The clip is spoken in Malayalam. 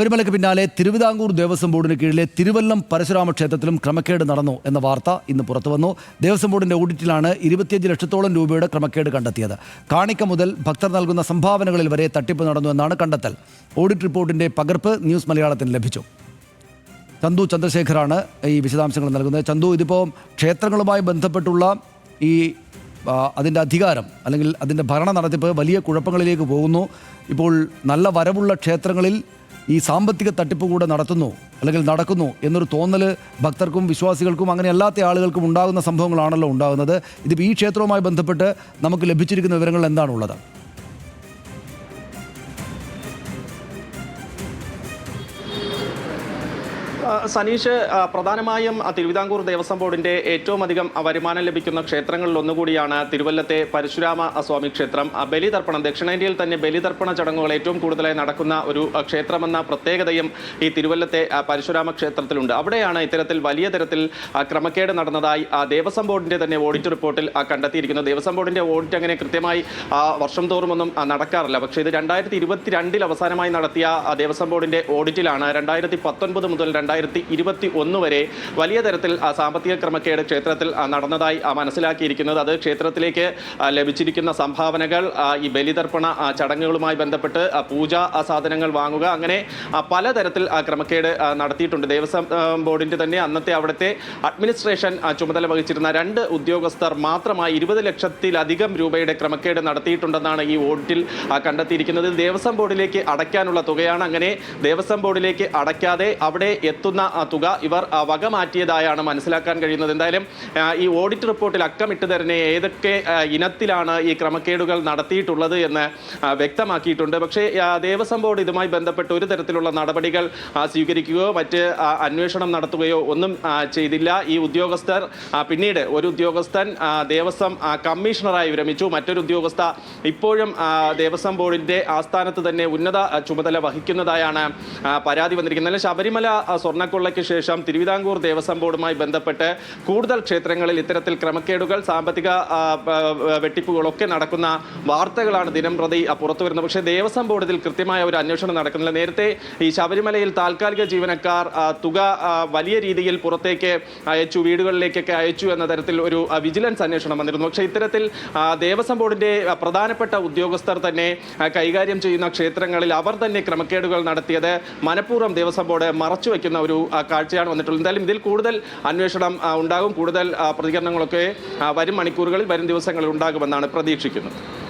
ശബരിമലയ്ക്ക് പിന്നാലെ തിരുവിതാംകൂർ ദേവസ്വം ബോർഡിന് കീഴിലെ തിരുവല്ലം പരശുരാമ ക്ഷേത്രത്തിലും ക്രമക്കേട് നടന്നു എന്ന വാർത്ത ഇന്ന് പുറത്തുവന്നു. ദേവസ്വം ബോർഡിന്റെ ഓഡിറ്റിലാണ് 25 ലക്ഷത്തോളം രൂപയുടെ ക്രമക്കേട് കണ്ടെത്തിയത്. കാണിക്ക മുതൽ ഭക്തർ നൽകുന്ന സംഭാവനകളിൽ വരെ തട്ടിപ്പ് നടന്നു എന്നാണ് കണ്ടെത്തൽ. ഓഡിറ്റ് റിപ്പോർട്ടിന്റെ പകർപ്പ് ന്യൂസ് മലയാളത്തിന് ലഭിച്ചു. ചന്തു ചന്ദ്രശേഖറാണ് ഈ വിശദാംശങ്ങൾ നൽകുന്നത്. ചന്തു, ഇതിപ്പോൾ ക്ഷേത്രങ്ങളുമായി ബന്ധപ്പെട്ടുള്ള അതിൻ്റെ അധികാരം അല്ലെങ്കിൽ അതിൻ്റെ ഭരണ നടത്തിപ്പ് വലിയ കുഴപ്പങ്ങളിലേക്ക് പോകുന്നു. ഇപ്പോൾ നല്ല വരവുള്ള ക്ഷേത്രങ്ങളിൽ ഈ സാമ്പത്തിക തട്ടിപ്പ് കൂടെ നടക്കുന്നു എന്നൊരു തോന്നൽ ഭക്തർക്കും വിശ്വാസികൾക്കും അങ്ങനെ അല്ലാത്ത ആളുകൾക്കും ഉണ്ടാകുന്ന സംഭവങ്ങളാണല്ലോ ഉണ്ടാകുന്നത്. ഇതിപ്പോൾ ഈ ക്ഷേത്രവുമായി ബന്ധപ്പെട്ട് നമുക്ക് ലഭിച്ചിരിക്കുന്ന വിവരങ്ങൾ എന്താണുള്ളത്? സനീഷ്, പ്രധാനമായും തിരുവിതാംകൂർ ദേവസ്വം ബോർഡിന്റെ ഏറ്റവും അധികം വരുമാനം ലഭിക്കുന്ന ക്ഷേത്രങ്ങളിൽ ഒന്നുകൂടിയാണ് തിരുവല്ലത്തെ പരശുരാമ സ്വാമി ക്ഷേത്രം. ബലിതർപ്പണം, ദക്ഷിണേന്ത്യയിൽ തന്നെ ബലിതർപ്പണ ചടങ്ങുകൾ ഏറ്റവും കൂടുതലായി നടക്കുന്ന ഒരു ക്ഷേത്രമെന്ന പ്രത്യേകതയും ഈ തിരുവല്ലത്തെ പരശുരാമ ക്ഷേത്രത്തിലുണ്ട്. അവിടെയാണ് ഇത്തരത്തിൽ വലിയ തരത്തിൽ ക്രമക്കേട് നടന്നതായി ദേവസ്വം ബോർഡിന്റെ തന്നെ ഓഡിറ്റ് റിപ്പോർട്ടിൽ കണ്ടെത്തിയിരിക്കുന്നത്. ദേവസ്വം ബോർഡിന്റെ ഓഡിറ്റ് അങ്ങനെ കൃത്യമായി വർഷം തോറുമൊന്നും നടക്കാറില്ല. പക്ഷേ ഇത് 2022 അവസാനമായി നടത്തിയ ദേവസ്വം ബോർഡിന്റെ ഓഡിറ്റിലാണ് 2019 മുതൽ 2021 വരെ വലിയ തരത്തിൽ സാമ്പത്തിക ക്രമക്കേട് ക്ഷേത്രത്തിൽ നടന്നതായി മനസ്സിലാക്കിയിരിക്കുന്നത്. അത് ക്ഷേത്രത്തിലേക്ക് ലഭിച്ചിരിക്കുന്ന സംഭാവനകൾ, ഈ ബലിതർപ്പണ ചടങ്ങുകളുമായി ബന്ധപ്പെട്ട് പൂജാ സാധനങ്ങൾ വാങ്ങുക, അങ്ങനെ പലതരത്തിൽ ക്രമക്കേട് നടത്തിയിട്ടുണ്ട്. ദേവസ്വം ബോർഡിന്റെ തന്നെ അന്നത്തെ അവിടുത്തെ അഡ്മിനിസ്ട്രേഷൻ ചുമതല വഹിച്ചിരുന്ന 2 ഉദ്യോഗസ്ഥർ മാത്രമായി 20 ലക്ഷത്തിലധികം രൂപയുടെ ക്രമക്കേട് നടത്തിയിട്ടുണ്ടെന്നാണ് ഈ ഓഡിറ്റിൽ കണ്ടെത്തിയിരിക്കുന്നത്. ദേവസ്വം ബോർഡിലേക്ക് അടയ്ക്കാനുള്ള തുകയാണ്. അങ്ങനെ ദേവസ്വം ബോർഡിലേക്ക് അടയ്ക്കാതെ അവിടെ എത്തുന്ന തുക ഇവർ വകമാറ്റിയതായാണ് മനസ്സിലാക്കാൻ കഴിയുന്നത്. എന്തായാലും ഈ ഓഡിറ്റ് റിപ്പോർട്ടിൽ അക്കമിട്ട് തന്നെ ഏതൊക്കെ ഇനത്തിലാണ് ഈ ക്രമക്കേടുകൾ നടത്തിയിട്ടുള്ളത് എന്ന് വ്യക്തമാക്കിയിട്ടുണ്ട്. പക്ഷേ ദേവസ്വം ബോർഡ് ഇതുമായി ബന്ധപ്പെട്ട് ഒരു തരത്തിലുള്ള നടപടികൾ സ്വീകരിക്കുകയോ മറ്റ് അന്വേഷണം നടത്തുകയോ ഒന്നും ചെയ്തില്ല. ഈ ഉദ്യോഗസ്ഥർ പിന്നീട് ഒരു ഉദ്യോഗസ്ഥൻ ദേവസ്വം കമ്മീഷണറായി വിരമിച്ചു. മറ്റൊരു ഉദ്യോഗസ്ഥ ഇപ്പോഴും ദേവസ്വം ബോർഡിന്റെ ആസ്ഥാനത്ത് തന്നെ ഉന്നത ചുമതല വഹിക്കുന്നതായാണ് പരാതി വന്നിരിക്കുന്നത്. ശബരിമല സ്വർണ്ണക്കൊള്ളയ്ക്ക് ശേഷം തിരുവിതാംകൂർ ദേവസ്വം ബോർഡുമായി ബന്ധപ്പെട്ട് കൂടുതൽ ക്ഷേത്രങ്ങളിൽ ഇത്തരത്തിൽ ക്രമക്കേടുകൾ, സാമ്പത്തിക വെട്ടിപ്പുകളൊക്കെ നടക്കുന്ന വാർത്തകളാണ് ദിനം പ്രതി പുറത്തു വരുന്നത്. പക്ഷേ ദേവസ്വം ബോർഡിൽ കൃത്യമായ ഒരു അന്വേഷണം നടക്കുന്നില്ല. നേരത്തെ ഈ ശബരിമലയിൽ താൽക്കാലിക ജീവനക്കാർ തുക വലിയ രീതിയിൽ പുറത്തേക്ക് അയച്ചു, വീടുകളിലേക്കൊക്കെ അയച്ചു എന്ന തരത്തിൽ ഒരു വിജിലൻസ് അന്വേഷണം വന്നിരുന്നു. പക്ഷേ ഇത്തരത്തിൽ ദേവസ്വം ബോർഡിന്റെ പ്രധാനപ്പെട്ട ഉദ്യോഗസ്ഥർ തന്നെ കൈകാര്യം ചെയ്യുന്ന ക്ഷേത്രങ്ങളിൽ അവർ തന്നെ ക്രമക്കേടുകൾ നടത്തിയത് മനഃപൂർവ്വം ദേവസ്വം ബോർഡ് മറച്ചുവെക്കുന്ന ഒരു കാഴ്ചയാണ് വന്നിട്ടുള്ളത്. എന്തായാലും ഇതിൽ കൂടുതൽ അന്വേഷണം ഉണ്ടാകും, കൂടുതൽ പ്രതികരണങ്ങളൊക്കെ വരും മണിക്കൂറുകളിൽ, വരും ദിവസങ്ങളിൽ ഉണ്ടാകുമെന്നാണ് പ്രതീക്ഷിക്കുന്നത്.